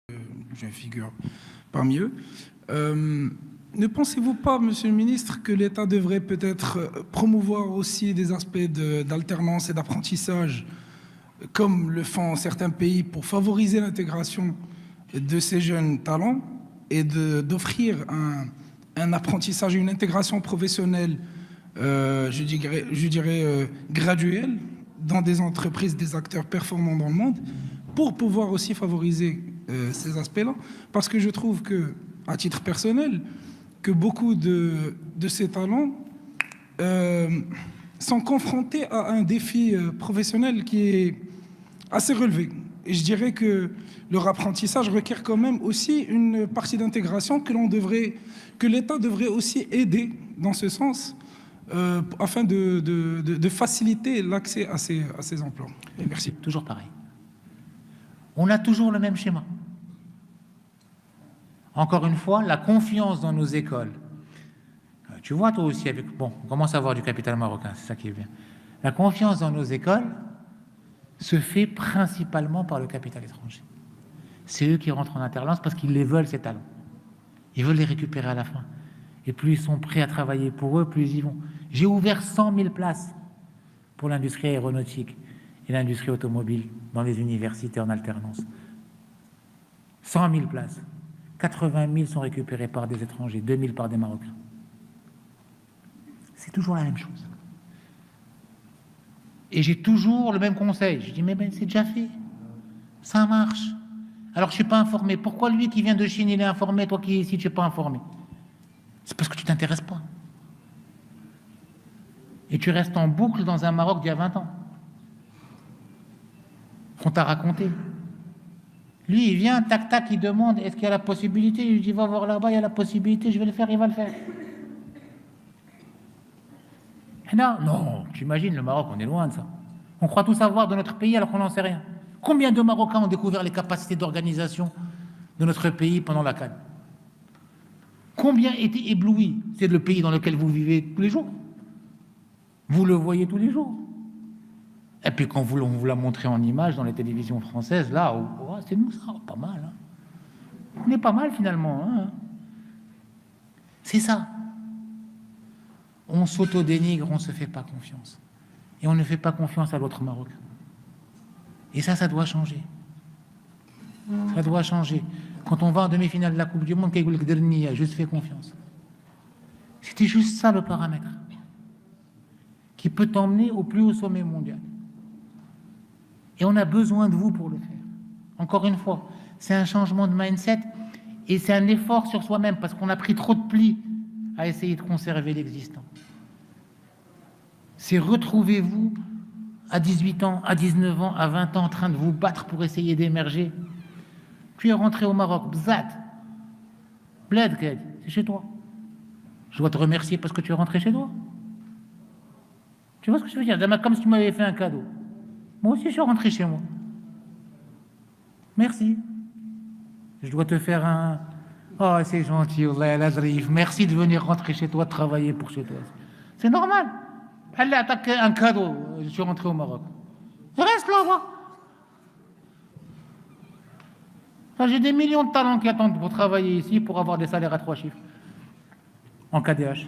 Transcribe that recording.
je figure parmi eux. Ne pensez-vous pas, Monsieur le Ministre, que l'État devrait peut-être promouvoir aussi des aspects d'alternance et d'apprentissage, comme le font certains pays, pour favoriser l'intégration de ces jeunes talents et d'offrir un apprentissage et une intégration professionnelle, je dirais graduelle, dans des entreprises, des acteurs performants dans le monde, pour pouvoir aussi favoriser ces aspects-là. Parce que je trouve que, à titre personnel, que beaucoup de ces talents sont confrontés à un défi professionnel qui est assez relevé. Et je dirais que leur apprentissage requiert quand même aussi une partie d'intégration que l'État devrait aussi aider dans ce sens, afin de faciliter l'accès à ces emplois. Et merci. Toujours pareil. On a toujours le même schéma. Encore une fois, la confiance dans nos écoles. Tu vois, toi aussi, bon, on commence à avoir du capital marocain, c'est ça qui est bien. La confiance dans nos écoles se fait principalement par le capital étranger. C'est eux qui rentrent en alternance parce qu'ils les veulent, ces talents. Ils veulent les récupérer à la fin. Et plus ils sont prêts à travailler pour eux, plus ils y vont. J'ai ouvert 100 000 places pour l'industrie aéronautique et l'industrie automobile dans les universités en alternance. 100 000 places. 80 000 sont récupérés par des étrangers, 2 000 par des Marocains. C'est toujours la même chose. Et j'ai toujours le même conseil. Je dis, mais ben, c'est déjà fait. Ça marche. Alors, je ne suis pas informé. Pourquoi lui qui vient de Chine, il est informé, toi qui es ici, tu n'es pas informé? C'est parce que tu ne t'intéresses pas. Et tu restes en boucle dans un Maroc d'il y a 20 ans. Qu'on t'a raconté. Lui, il vient, tac, tac, il demande, est-ce qu'il y a la possibilité? Il dit, va voir là-bas, il y a la possibilité, je vais le faire, il va le faire. Non, non, tu imagines, le Maroc, on est loin de ça. On croit tout savoir de notre pays alors qu'on n'en sait rien. Combien de Marocains ont découvert les capacités d'organisation de notre pays pendant la CAN? Combien étaient éblouis? C'est le pays dans lequel vous vivez tous les jours. Vous le voyez tous les jours. Et puis quand on vous l'a montré en image dans les télévisions françaises, là, oh, c'est nous ça, pas mal. Hein. On est pas mal finalement. Hein. C'est ça. On s'auto-dénigre, on ne se fait pas confiance. Et on ne fait pas confiance à l'autre Marocain. Et ça doit changer. Ça doit changer. Quand on va en demi-finale de la Coupe du Monde, a juste fait confiance. C'était juste ça le paramètre qui peut t'emmener au plus haut sommet mondial. Et on a besoin de vous pour le faire. Encore une fois, c'est un changement de mindset et c'est un effort sur soi-même parce qu'on a pris trop de plis à essayer de conserver l'existant. C'est retrouvez-vous à 18 ans, à 19 ans, à 20 ans en train de vous battre pour essayer d'émerger. Tu es rentré au Maroc, bzat. Bled, c'est chez toi. Je dois te remercier parce que tu es rentré chez toi. Tu vois ce que je veux dire? Comme si tu m'avais fait un cadeau. Moi aussi, je suis rentré chez moi. Merci. Je dois te faire un... Oh, c'est gentil, merci de venir rentrer chez toi, travailler pour chez toi. C'est normal. Elle a attaqué un cadeau. Je suis rentré au Maroc. Reste là-bas. J'ai des millions de talents qui attendent pour travailler ici, pour avoir des salaires à 3 chiffres. En KDH.